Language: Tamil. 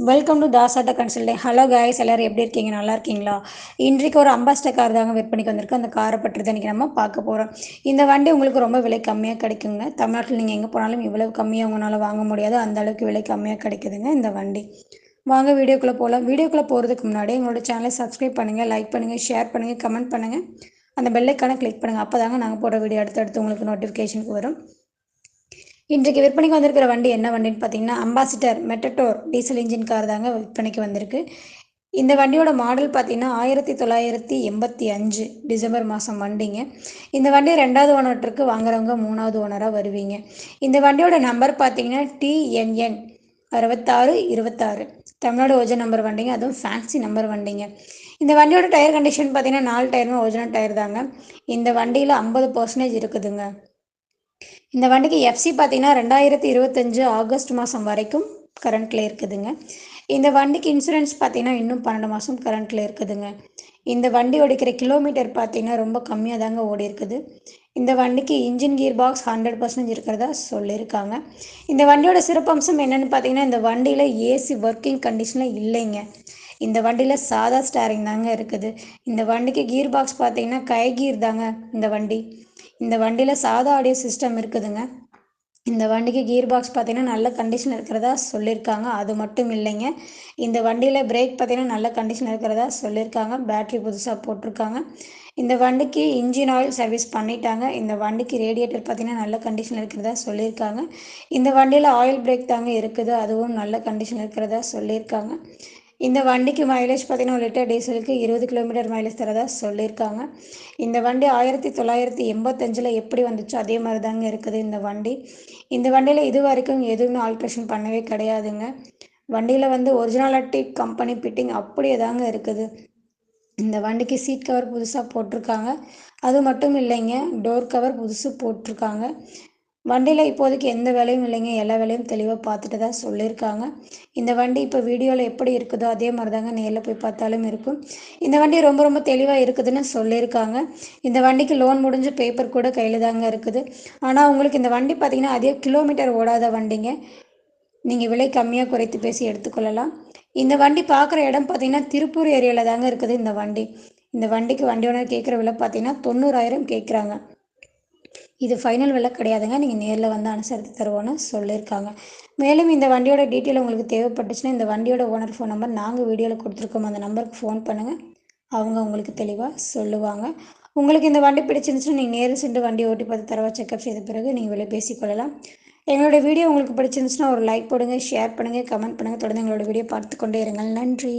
Welcome to Das auto consulting. Hello guys, எல்லோரும் எப்படி இருக்கீங்க? நல்லா இருக்கீங்களா? இன்றைக்கு ஒரு அம்பாஸ்டர் கார் தாங்க விற்பனைக்கு வந்திருக்கு. அந்த காரை பற்றி தான் இன்றைக்கி நம்ம பார்க்க போகிறோம். இந்த வண்டி உங்களுக்கு ரொம்ப விலை கம்மியாக கிடைக்குங்க. தமிழ்நாட்டில் நீங்கள் எங்கே போனாலும் இவ்வளவு கம்மியாக உங்களால் வாங்க முடியாது. அந்த அளவுக்கு விலை கம்மியாக கிடைக்குதுங்க இந்த வண்டி. வாங்க வீடியோக்குள்ளே போகலாம். வீடியோக்குள்ளே போகிறதுக்கு முன்னாடி எங்களோட சேனலை சப்ஸ்கிரைப் பண்ணுங்கள், லைக் பண்ணுங்கள், ஷேர் பண்ணுங்கள், கமெண்ட் பண்ணுங்கள். அந்த பெல்லைக்கான கிளிக் பண்ணுங்கள். அப்போ தாங்க நாங்கள் போடுற வீடியோ அடுத்தடுத்து உங்களுக்கு நோட்டிஃபிகேஷனுக்கு வரும். இன்றைக்கு விற்பனைக்கு வந்திருக்கிற வண்டி என்ன வண்டின்னு பார்த்தீங்கன்னா, அம்பாசிடர் மெட்டடோர் டீசல் இன்ஜின் கார் தாங்க விற்பனைக்கு வந்திருக்கு. இந்த வண்டியோட மாடல் பார்த்தீங்கன்னா 1985 டிசம்பர் மாதம் வண்டிங்க. இந்த வண்டி 2வது ஓனருக்கு வாங்குறவங்க 3வது ஓனராக வருவீங்க. இந்த வண்டியோட நம்பர் பார்த்தீங்கன்னா TNN 6626 தமிழ்நாடு ஒரிஜினல் நம்பர் வண்டிங்க. அதுவும் ஃபேன்சி நம்பர் வண்டிங்க. இந்த வண்டியோட டயர் கண்டிஷன் பார்த்தீங்கன்னா 4 டயருமே ஒரிஜினல் டயர் தாங்க. இந்த வண்டியில் 50% இருக்குதுங்க. இந்த வண்டிக்கு எஃப்சி பார்த்தீங்கன்னா 2025 ஆகஸ்ட் மாதம் வரைக்கும் கரண்ட்டில் இருக்குதுங்க. இந்த வண்டிக்கு இன்சூரன்ஸ் பார்த்தீங்கன்னா இன்னும் 12 மாதம் கரண்ட்டில் இருக்குதுங்க. இந்த வண்டி ஓடிக்கிற கிலோமீட்டர் பார்த்தீங்கன்னா ரொம்ப கம்மியாக தாங்க ஓடி இருக்குது. இந்த வண்டிக்கு இன்ஜின் கியர் பாக்ஸ் 100% இருக்கிறதா சொல்லியிருக்காங்க. இந்த வண்டியோட சிறப்பம்சம் என்னென்னு பார்த்தீங்கன்னா, இந்த வண்டியில் ஏசி ஒர்க்கிங் கண்டிஷனில் இல்லைங்க. இந்த வண்டியில் சாதா ஸ்டேரிங் தாங்க இருக்குது. இந்த வண்டிக்கு கியர் பாக்ஸ் பார்த்தீங்கன்னா கை கீர் தாங்க இந்த வண்டி. இந்த வண்டியில் சாதா ஆடியோ சிஸ்டம் இருக்குதுங்க. இந்த வண்டிக்கு கியர் பாக்ஸ் பார்த்தீங்கன்னா நல்ல கண்டிஷன் இருக்கிறதா சொல்லியிருக்காங்க. அது மட்டும் இல்லைங்க, இந்த வண்டியில் பிரேக் பார்த்தீங்கன்னா நல்ல கண்டிஷன் இருக்கிறதா சொல்லியிருக்காங்க. பேட்ரி புதுசாக போட்டிருக்காங்க. இந்த வண்டிக்கு இன்ஜின் ஆயில் சர்வீஸ் பண்ணிட்டாங்க. இந்த வண்டிக்கு ரேடியேட்டர் பார்த்தீங்கன்னா நல்ல கண்டிஷன் இருக்கிறதா சொல்லியிருக்காங்க. இந்த வண்டியில் ஆயில் பிரேக் தாங்க இருக்குது. அதுவும் நல்ல கண்டிஷன் இருக்கிறதா சொல்லியிருக்காங்க. இந்த வண்டிக்கு மைலேஜ் பார்த்தீங்கன்னா 1 லிட்டர் டீசலுக்கு 20 கிலோமீட்டர் மைலேஜ் தரதா சொல்லியிருக்காங்க. இந்த வண்டி 1985 எப்படி வந்துச்சோ அதே மாதிரி தாங்க இருக்குது இந்த வண்டி. இந்த வண்டியில் இது வரைக்கும் எதுவுமே ஆல்ட்ரேஷன் பண்ணவே கிடையாதுங்க. வண்டியில் வந்து ஒரிஜினாலிட்டி கம்பெனி ஃபிட்டிங் அப்படியே தாங்க இருக்குது. இந்த வண்டிக்கு சீட் கவர் புதுசாக போட்டிருக்காங்க. அது மட்டும் இல்லைங்க, டோர் கவர் புதுசு போட்டிருக்காங்க. வண்டியில் இப்போதைக்கு எந்த வேலையும் இல்லைங்க. எல்லா வேலையும் தெளிவாக பார்த்துட்டு தான் சொல்லியிருக்காங்க. இந்த வண்டி இப்போ வீடியோவில் எப்படி இருக்குதோ அதே மாதிரி தாங்க நேரில் போய் பார்த்தாலும் இருக்கும். இந்த வண்டி ரொம்ப ரொம்ப தெளிவாக இருக்குதுன்னு சொல்லியிருக்காங்க. இந்த வண்டிக்கு லோன் முடிஞ்ச பேப்பர் கூட கையில் தாங்க இருக்குது. ஆனால் உங்களுக்கு இந்த வண்டி பார்த்திங்கன்னா அதே கிலோமீட்டர் ஓடாத வண்டிங்க. நீங்கள் விலை கம்மியாக குறைத்து பேசி எடுத்துக்கொள்ளலாம். இந்த வண்டி பார்க்குற இடம் பார்த்திங்கன்னா திருப்பூர் ஏரியாவில் தாங்க இருக்குது இந்த வண்டி. இந்த வண்டிக்கு வண்டி ஓனர் கேட்குற விலை பார்த்திங்கன்னா 90,000 கேட்குறாங்க. இது ஃபைனல் விலை கிடையாதுங்க. நீங்கள் நேரில் வந்து அனுசரித்து தருவோன்னு சொல்லியிருக்காங்க. மேலும் இந்த வண்டியோட டீட்டெயில் உங்களுக்கு தேவைப்பட்டுச்சுன்னா இந்த வண்டியோட ஓனர் ஃபோன் நம்பர் நாங்கள் வீடியோவில் கொடுத்துருக்கோம். அந்த நம்பருக்கு ஃபோன் பண்ணுங்கள். அவங்க உங்களுக்கு தெளிவாக சொல்லுவாங்க. உங்களுக்கு இந்த வண்டி பிடிச்சிருந்துச்சுன்னா நீங்கள் நேரில் சென்று வண்டி ஓட்டி பார்த்து தரவா செக்அப் செய்த பிறகு நீங்கள் விலை பேசிக்கொள்ளலாம். எங்களோட வீடியோ உங்களுக்கு பிடிச்சிருந்துச்சுன்னா ஒரு லைக் போடுங்க, ஷேர் பண்ணுங்கள், கமெண்ட் பண்ணுங்கள். தொடர்ந்து எங்களோட வீடியோ பார்த்து கொண்டே இருங்கள். நன்றி.